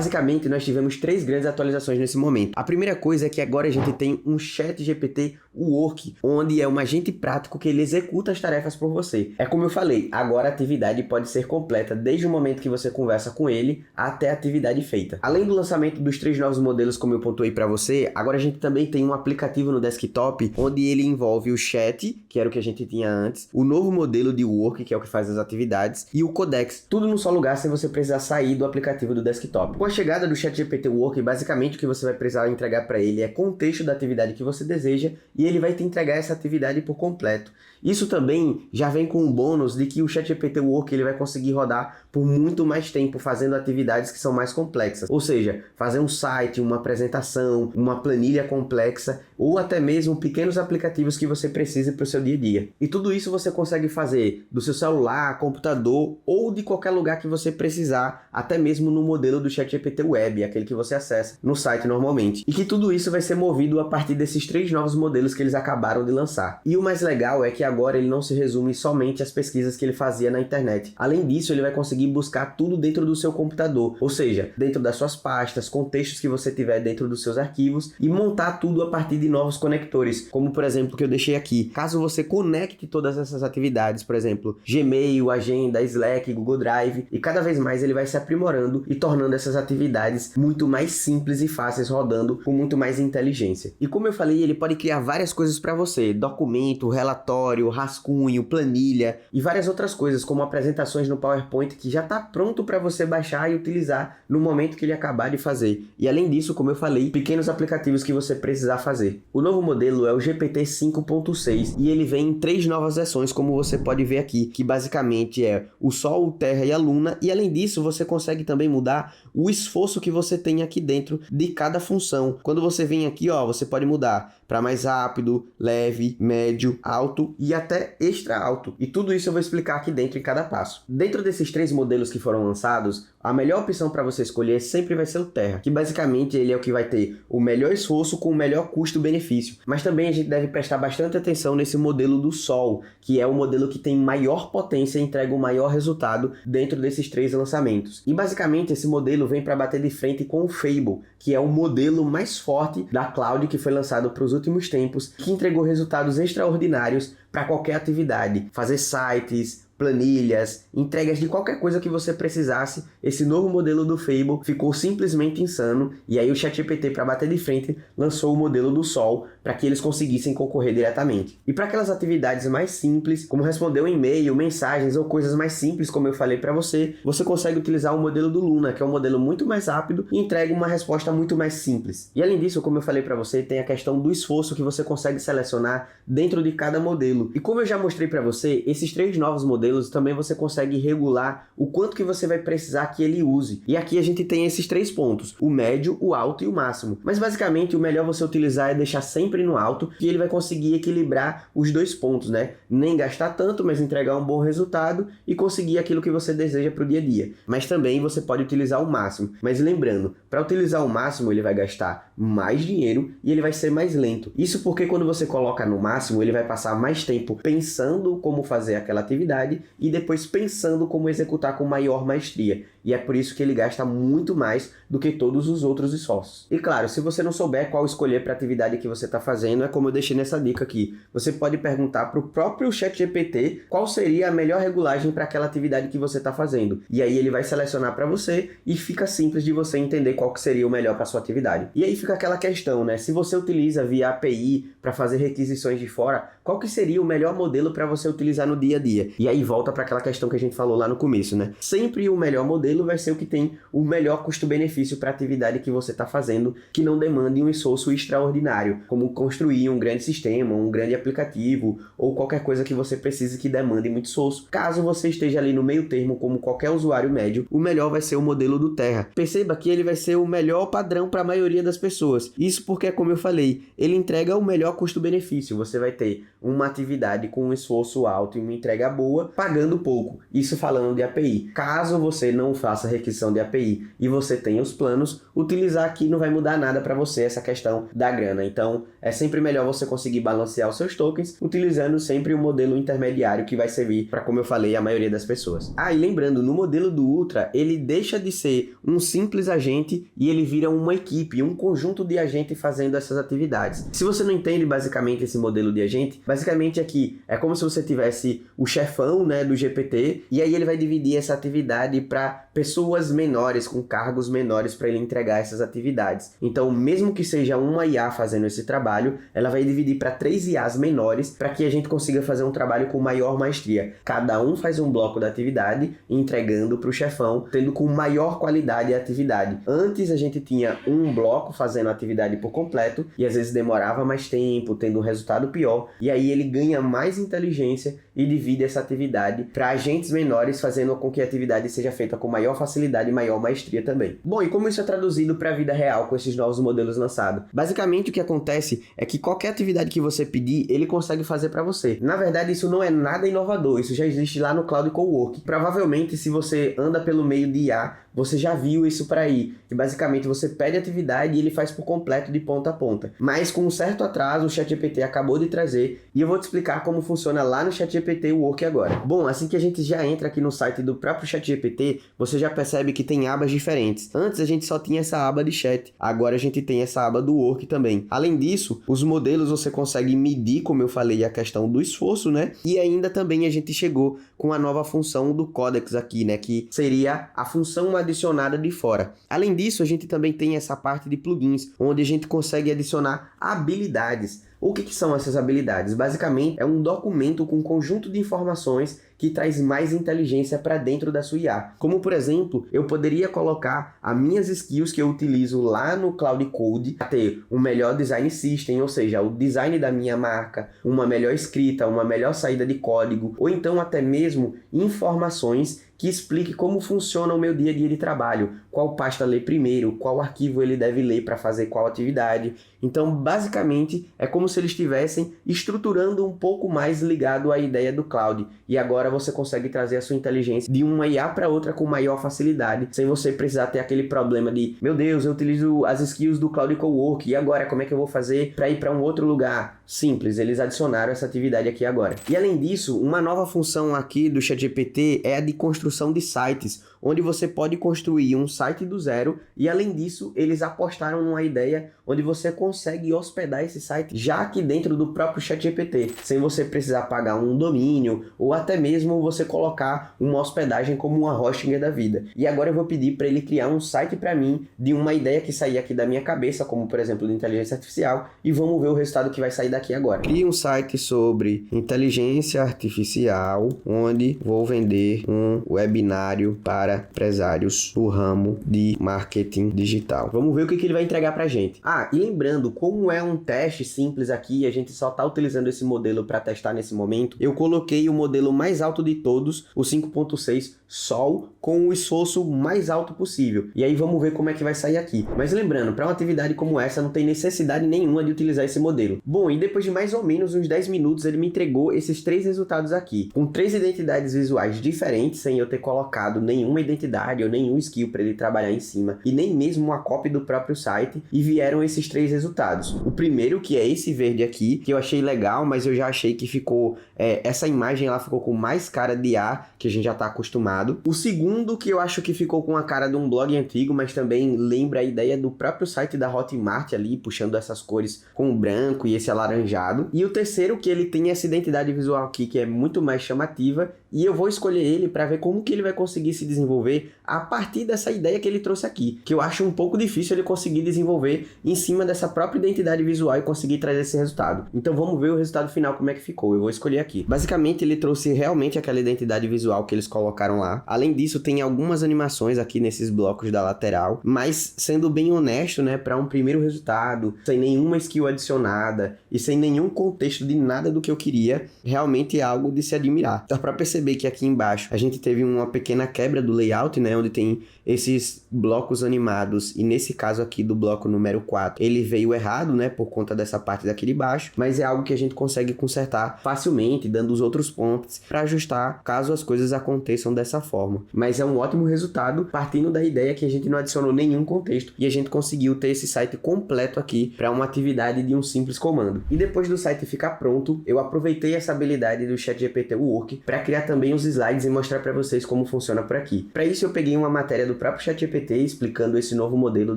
Basicamente, nós tivemos 3 grandes atualizações nesse momento. A primeira coisa é que agora a gente tem um ChatGPT Work, onde é um agente prático que ele executa as tarefas por você. É como eu falei, agora a atividade pode ser completa desde o momento que você conversa com ele até a atividade feita. Além do lançamento dos 3 novos modelos, como eu pontuei para você, agora a gente também tem um aplicativo no desktop, onde ele envolve o chat, que era o que a gente tinha antes, o novo modelo de Work, que é o que faz as atividades, e o Codex, tudo num só lugar sem você precisar sair do aplicativo do desktop. Com a chegada do ChatGPT Work, basicamente o que você vai precisar entregar para ele é contexto da atividade que você deseja e ele vai te entregar essa atividade por completo. Isso também já vem com um bônus de que o ChatGPT Work ele vai conseguir rodar por muito mais tempo fazendo atividades que são mais complexas. Ou seja, fazer um site, uma apresentação, uma planilha complexa ou até mesmo pequenos aplicativos que você precise para o seu dia a dia. E tudo isso você consegue fazer do seu celular, computador ou de qualquer lugar que você precisar, até mesmo no modelo do ChatGPT Web, aquele que você acessa no site normalmente. E que tudo isso vai ser movido a partir desses 3 novos modelos que eles acabaram de lançar. E o mais legal é que agora ele não se resume somente às pesquisas que ele fazia na internet. Além disso, ele vai conseguir buscar tudo dentro do seu computador, ou seja, dentro das suas pastas, contextos que você tiver dentro dos seus arquivos e montar tudo a partir de novos conectores, como por exemplo que eu deixei aqui. Caso você conecte todas essas atividades, por exemplo, Gmail, Agenda, Slack, Google Drive, e cada vez mais ele vai se aprimorando e tornando essas atividades muito mais simples e fáceis, rodando com muito mais inteligência. E como eu falei, ele pode criar várias coisas para você, documento, relatório, rascunho, planilha e várias outras coisas, como apresentações no PowerPoint que já está pronto para você baixar e utilizar no momento que ele acabar de fazer. E além disso, como eu falei, pequenos aplicativos que você precisar fazer. O novo modelo é o GPT 5.6 e ele vem em 3 novas versões, como você pode ver aqui, que basicamente é o Sol, o Terra e a Luna, e além disso você consegue também mudar o esforço que você tem aqui dentro de cada função. Quando você vem aqui, ó, você pode mudar para mais rápido, leve, médio, alto e até extra alto. E tudo isso eu vou explicar aqui dentro em cada passo. Dentro desses 3 modelos que foram lançados, a melhor opção para você escolher sempre vai ser o Terra, que basicamente ele é o que vai ter o melhor esforço com o melhor custo-benefício. Mas também a gente deve prestar bastante atenção nesse modelo do Sol, que é o modelo que tem maior potência e entrega o maior resultado dentro desses 3 lançamentos. E basicamente esse modelo vem para bater de frente com o Fable, que é o modelo mais forte da cloud que foi lançado para os últimos tempos, que entregou resultados extraordinários para qualquer atividade, fazer sites, planilhas, entregas de qualquer coisa que você precisasse. Esse novo modelo do Fable ficou simplesmente insano, e aí o ChatGPT, para bater de frente, lançou o modelo do Sol para que eles conseguissem concorrer diretamente. E para aquelas atividades mais simples, como responder um e-mail, mensagens ou coisas mais simples, como eu falei para você, você consegue utilizar o modelo do Luna, que é um modelo muito mais rápido e entrega uma resposta muito mais simples. E além disso, como eu falei para você, tem a questão do esforço que você consegue selecionar dentro de cada modelo. E como eu já mostrei para você, esses 3 novos modelos também você consegue regular o quanto que você vai precisar que ele use. E aqui a gente tem esses 3 pontos, o médio, o alto e o máximo. Mas basicamente o melhor você utilizar é deixar sempre no alto, que ele vai conseguir equilibrar os 2 pontos, né? Nem gastar tanto, mas entregar um bom resultado e conseguir aquilo que você deseja para o dia a dia. Mas também você pode utilizar o máximo. Mas lembrando, para utilizar o máximo ele vai gastar mais dinheiro e ele vai ser mais lento. Isso porque quando você coloca no máximo, ele vai passar mais tempo pensando como fazer aquela atividade e depois pensando como executar com maior maestria. E é por isso que ele gasta muito mais do que todos os outros esforços. E claro, se você não souber qual escolher para a atividade que você está fazendo, é como eu deixei nessa dica aqui. Você pode perguntar para o próprio ChatGPT qual seria a melhor regulagem para aquela atividade que você está fazendo. E aí ele vai selecionar para você e fica simples de você entender qual que seria o melhor para sua atividade. E aí fica aquela questão, né? Se você utiliza via API para fazer requisições de fora, qual que seria o melhor modelo para você utilizar no dia a dia? E aí volta para aquela questão que a gente falou lá no começo, né? Sempre o melhor modelo vai ser o que tem o melhor custo-benefício para a atividade que você está fazendo, que não demande um esforço extraordinário, como construir um grande sistema, um grande aplicativo, ou qualquer coisa que você precise que demande muito esforço. Caso você esteja ali no meio termo, como qualquer usuário médio, o melhor vai ser o modelo do Terra. Perceba que ele vai ser o melhor padrão para a maioria das pessoas. pessoas. Isso porque, como eu falei, ele entrega o melhor custo-benefício. Você vai ter uma atividade com um esforço alto e uma entrega boa, pagando pouco. Isso falando de API. Caso você não faça requisição de API e você tenha os planos, utilizar aqui não vai mudar nada para você essa questão da grana. Então, é sempre melhor você conseguir balancear os seus tokens utilizando sempre o modelo intermediário que vai servir para, como eu falei, a maioria das pessoas. E lembrando, no modelo do Ultra, ele deixa de ser um simples agente e ele vira uma equipe, um conjunto de agentes fazendo essas atividades. Se você não entende basicamente esse modelo de agente, basicamente aqui é como se você tivesse o chefão, né, do GPT, e aí ele vai dividir essa atividade para pessoas menores, com cargos menores para ele entregar essas atividades. Então, mesmo que seja uma IA fazendo esse trabalho, ela vai dividir para 3 IAs menores para que a gente consiga fazer um trabalho com maior maestria. Cada um faz um bloco da atividade, entregando para o chefão, tendo com maior qualidade a atividade. Antes a gente tinha um bloco fazendo a atividade por completo e às vezes demorava mais tempo, tendo um resultado pior, e aí ele ganha mais inteligência e divide essa atividade para agentes menores, fazendo com que a atividade seja feita com maior facilidade e maior maestria também. Bom, e como isso é traduzido para a vida real com esses novos modelos lançados? Basicamente o que acontece é que qualquer atividade que você pedir, ele consegue fazer para você. Na verdade, isso não é nada inovador, isso já existe lá no Cloud Cowork. Provavelmente, se você anda pelo meio de IA, você já viu isso por aí, que basicamente você pede atividade e ele faz por completo de ponta a ponta. Mas com um certo atraso, o ChatGPT acabou de trazer e eu vou te explicar como funciona lá no ChatGPT Work agora. Bom, assim que a gente já entra aqui no site do próprio ChatGPT, você já percebe que tem abas diferentes. Antes a gente só tinha essa aba de chat, agora a gente tem essa aba do Work também. Além disso, os modelos você consegue medir, como eu falei, a questão do esforço, né? E ainda também a gente chegou com a nova função do Codex aqui, né? Que seria a função adicionada de fora. Além disso, a gente também tem essa parte de plugins, onde a gente consegue adicionar habilidades. O que são essas habilidades? Basicamente, é um documento com um conjunto de informações que traz mais inteligência para dentro da sua IA. Como, por exemplo, eu poderia colocar as minhas skills que eu utilizo lá no Cloud Code para ter um melhor design system, ou seja, o design da minha marca, uma melhor escrita, uma melhor saída de código, ou então até mesmo informações que explique como funciona o meu dia a dia de trabalho, qual pasta ler primeiro, qual arquivo ele deve ler para fazer qual atividade. Então, basicamente, é como se eles estivessem estruturando um pouco mais ligado à ideia do cloud. E agora você consegue trazer a sua inteligência de uma IA para outra com maior facilidade, sem você precisar ter aquele problema de, meu Deus, eu utilizo as skills do Cloud Cowork, e agora como é que eu vou fazer para ir para um outro lugar? Simples, eles adicionaram essa atividade aqui agora. E além disso, uma nova função aqui do ChatGPT é a de construção de sites, onde você pode construir um site do zero, e além disso, eles apostaram numa ideia onde você consegue hospedar esse site já aqui dentro do próprio ChatGPT, sem você precisar pagar um domínio, ou até mesmo você colocar uma hospedagem como uma Hostinger da vida. E agora eu vou pedir para ele criar um site para mim, de uma ideia que sair aqui da minha cabeça, como por exemplo de inteligência artificial, e vamos ver o resultado que vai sair daqui agora. Crie um site sobre inteligência artificial, onde vou vender um webinário para empresários do ramo de marketing digital. Vamos ver o que ele vai entregar pra gente. E lembrando, como é um teste simples aqui, a gente só está utilizando esse modelo para testar nesse momento, eu coloquei o modelo mais alto de todos, o 5.6 Sol, com o esforço mais alto possível. E aí vamos ver como é que vai sair aqui. Mas lembrando, para uma atividade como essa, não tem necessidade nenhuma de utilizar esse modelo. Bom, e depois de mais ou menos uns 10 minutos, ele me entregou esses 3 resultados aqui, com 3 identidades visuais diferentes, sem eu ter colocado nenhuma identidade ou nenhum skill para ele trabalhar em cima, e nem mesmo uma cópia do próprio site, e vieram esses 3 resultados. O primeiro, que é esse verde aqui, que eu achei legal, mas eu já achei que ficou, essa imagem ela ficou com mais cara de A, que a gente já está acostumado. O segundo, que eu acho que ficou com a cara de um blog antigo, mas também lembra a ideia do próprio site da Hotmart ali, puxando essas cores com o branco e esse alaranjado. E o terceiro, que ele tem essa identidade visual aqui, que é muito mais chamativa, e eu vou escolher ele para ver como que ele vai conseguir se desenvolver a partir dessa ideia que ele trouxe aqui, que eu acho um pouco difícil ele conseguir desenvolver em cima dessa própria identidade visual e conseguir trazer esse resultado. Então vamos ver o resultado final como é que ficou, eu vou escolher aqui. Basicamente ele trouxe realmente aquela identidade visual que eles colocaram lá. Além disso, tem algumas animações aqui nesses blocos da lateral, mas sendo bem honesto, né, para um primeiro resultado, sem nenhuma skill adicionada e sem nenhum contexto de nada do que eu queria, realmente é algo de se admirar. Então para perceber perceber que aqui embaixo a gente teve uma pequena quebra do layout, né, onde tem esses blocos animados, e nesse caso aqui do bloco número 4, ele veio errado, né, por conta dessa parte daqui de baixo, mas é algo que a gente consegue consertar facilmente, dando os outros prompts para ajustar caso as coisas aconteçam dessa forma. Mas é um ótimo resultado, partindo da ideia que a gente não adicionou nenhum contexto e a gente conseguiu ter esse site completo aqui para uma atividade de um simples comando. E depois do site ficar pronto, eu aproveitei essa habilidade do ChatGPT Work para criar também os slides e mostrar para vocês como funciona por aqui. Para isso eu peguei uma matéria do próprio ChatGPT explicando esse novo modelo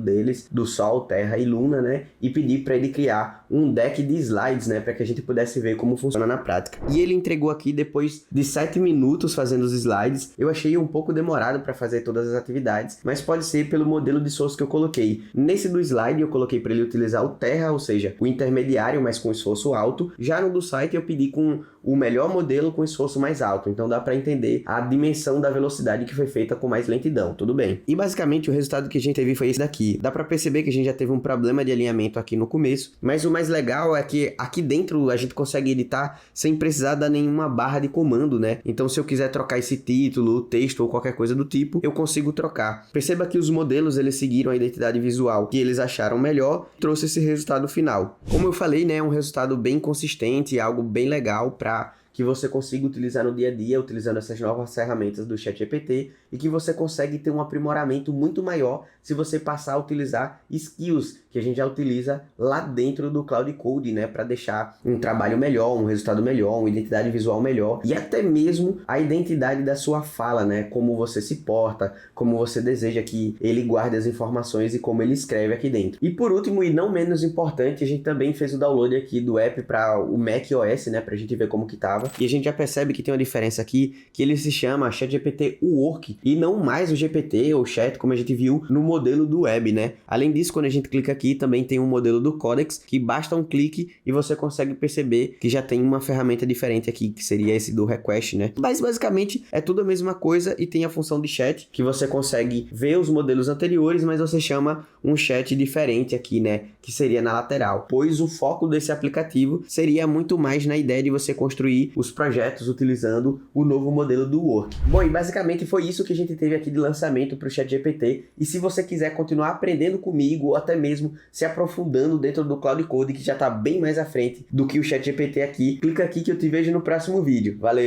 deles, do Sol, Terra e Luna, né? E pedi para ele criar um deck de slides, né? Para que a gente pudesse ver como funciona na prática. E ele entregou aqui depois de 7 minutos fazendo os slides. Eu achei um pouco demorado para fazer todas as atividades, mas pode ser pelo modelo de source que eu coloquei. Nesse do slide eu coloquei para ele utilizar o Terra, ou seja, o intermediário, mas com esforço alto. Já no do site eu pedi com o melhor modelo com esforço mais alto, então dá para entender a dimensão da velocidade que foi feita com mais lentidão, tudo bem. E basicamente o resultado que a gente teve foi esse daqui. Dá para perceber que a gente já teve um problema de alinhamento aqui no começo, mas o mais legal é que aqui dentro a gente consegue editar sem precisar dar nenhuma barra de comando, né? Então se eu quiser trocar esse título, texto ou qualquer coisa do tipo, eu consigo trocar. Perceba que os modelos eles seguiram a identidade visual que eles acharam melhor e trouxe esse resultado final. Como eu falei, né, é um resultado bem consistente, algo bem legal para que você consiga utilizar no dia a dia, utilizando essas novas ferramentas do ChatGPT, e que você consegue ter um aprimoramento muito maior se você passar a utilizar skills que a gente já utiliza lá dentro do Cloud Code, né, para deixar um trabalho melhor, um resultado melhor, uma identidade visual melhor, e até mesmo a identidade da sua fala, né, como você se porta, como você deseja que ele guarde as informações e como ele escreve aqui dentro. E por último, e não menos importante, a gente também fez o download aqui do app para o Mac OS, né, pra gente ver como que tava. E a gente já percebe que tem uma diferença aqui, que ele se chama ChatGPT Work e não mais o GPT ou Chat, como a gente viu no modelo do web, né? Além disso, quando a gente clica aqui, também tem um modelo do Codex, que basta um clique e você consegue perceber que já tem uma ferramenta diferente aqui, que seria esse do Request, né? Mas basicamente é tudo a mesma coisa e tem a função de chat, que você consegue ver os modelos anteriores, mas você chama um chat diferente aqui, né? Que seria na lateral, pois o foco desse aplicativo seria muito mais na ideia de você construir os projetos utilizando o novo modelo do Work. Bom, e basicamente foi isso que a gente teve aqui de lançamento para o ChatGPT, e se você quiser continuar aprendendo comigo ou até mesmo se aprofundando dentro do Cloud Code, que já está bem mais à frente do que o ChatGPT aqui, clica aqui que eu te vejo no próximo vídeo. Valeu!